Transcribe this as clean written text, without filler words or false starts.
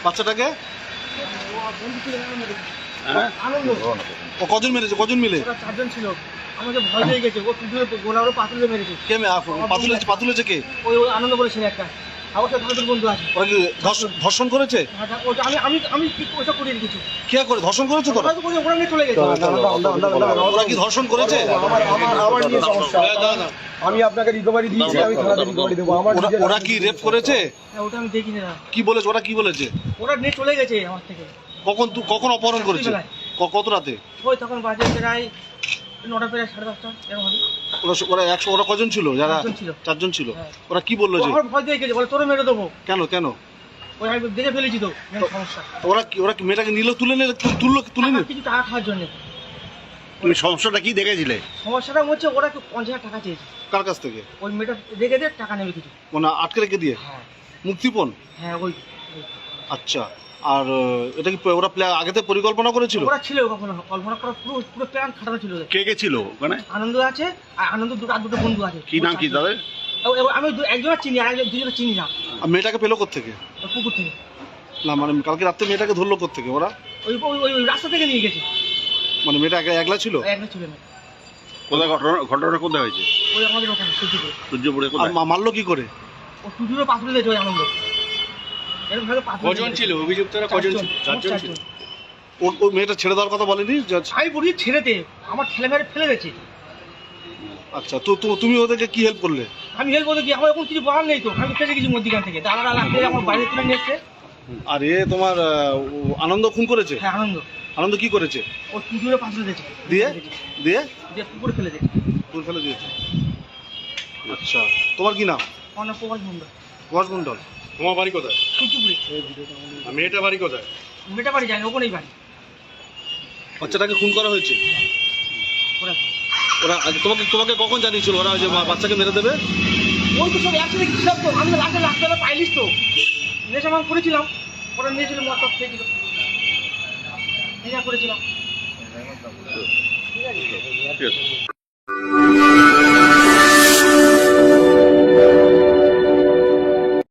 বাচ্চাটাকে ও কজন মেরেছে, কজন মিলে? চারজন ছিল। আমাকে ভয় পেয়ে গেছে, ও পিঠে গোলারও পাতুলে মেরেছে। কে পাতুলেছে কে? ওই আনন্দ করে ছেলে একটা, আমার সাথে ভালো বন্ধু আছে। ওরা কি ধর্ষণ করেছে? ওটা আমি ওটা করে রেখেছি। কে করে ধর্ষণ করেছে? তোরা ওরা নিয়ে চলে গেছে। ওরা কি ধর্ষণ করেছে? আমার নিয়ে সমস্যা। আমি আপনাকে রিকভারি দিয়েছি, আমি থানাতে রিকভারি দেবো। ওরা কি রেপ করেছে? ওটা আমি দেখি না। কি বলেছে ওরা, কি বলেছে? ওরা নিয়ে চলে গেছে আমার থেকে। কখন অপহরণ করেছে? কত রাতে? ওই তখন বাজে প্রায় 9টা প্রায় 10:30 এরকম হবে। ওরা কজন ছিল? যারা চারজন ছিল। ওরা কি বললো? যে ভয় পেয়ে গেছে, বলে তোরে মেরে দেবো। কেন? ওই আমি দেখে ফেলেছি তো সমস্যা। ওরা কি মেয়েটাকে নিল, তুলে নিল কিছু টাকা খাওয়ার জন্য। তুমি সমস্যাটা কি দেখেছিলে? সমস্যাটা হচ্ছে ওরা 50,000 টাকা চেয়েছে। কার কাছ থেকে? ওই মেয়েটা রেখে দিয়ে টাকা নেবে কিছু, মানে আটকে রেখে দিয়ে। হ্যাঁ মুক্তিপণ। হ্যাঁ ওই। আচ্ছা, আর এটা কি ওরা আগেতে পরিকল্পনা করেছিল? ওরা ছিল কখনো কল্পনা করা, পুরো প্ল্যান খাটানো ছিল। কে কে ছিল ওখানে? আনন্দ আছে, আর আনন্দ দুটো বন্ধু আছে। কি নাম কি তাদের? আমি একজনের চিনি, আর দুজনের চিনি না। আর মেয়েটাকে পেলো কোত্থেকে? পুকুর থেকে। না মানে কালকে রাত্রে মেয়েটাকে ধরলো কোত্থেকে ওরা? ওই রাস্তা থেকে নিয়ে গেছে। মানে মেয়েটা একলা ছিল? একলা ছিল না। কোথায় ঘটনাটা কোথায় হয়েছে? ওই আমাদের ওখানে সূর্যপুরে। আর মারলো কি করে? ও টুটুরে পাথরে দিয়েছে ওই আনন্দ। এরকম ভাবে কজন ছিল অভিযুক্তরা? কজন ছিল? 4জন ছিল। ও মেয়েটা ছেড়ে দেওয়ার কথা বলেনি? আমি বলি ছেড়ে দে, আমার ঠেলে মেরে ফেলে গেছে। আচ্ছা, তো তুমি ওদেরকে কি হেল্প করলে? আমি হেল্প করতে কি, আমার এখন কিছু বলার নেই তো। আমি ফেসে গেছি মধ্যিখান থেকে, দাদারা লাগবে আমার বাইরে তুলে নিয়ে এসছে। আর তোমার আনন্দ খুন করেছে? হ্যাঁ আনন্দ কি করেছে? ও টুটুরে পাথরে দিয়েছে। দিয়ে পুকুরে ফেলে দিয়েছে। পুকুরে ফেলে দিয়েছে। আচ্ছা, তোমার কি নাম? অনেক প্রকাশ মন্ডল। প্রকাশ মন্ডল। তোমার বাড়ি কোথায়? সূর্যপুরে। আর মেয়েটা বাড়ি কোথায়? মেয়েটা বাড়ি যায় না, ওখানেই বাড়ি। বাচ্চাটাকে খুন করা হয়েছে। ওরা তোমাকে কখন জানিয়েছিল ওরা যে বাচ্চাকে মেরে দেবে? ওই তো সব একসাথে ছিলাম তো, আমি লাগতে পাইলিস তো। নেশা মান করেছিলাম, ওরা নিয়েছিল মদ টক খেয়েছিল, নেশা করেছিলাম। ঠিক আছে।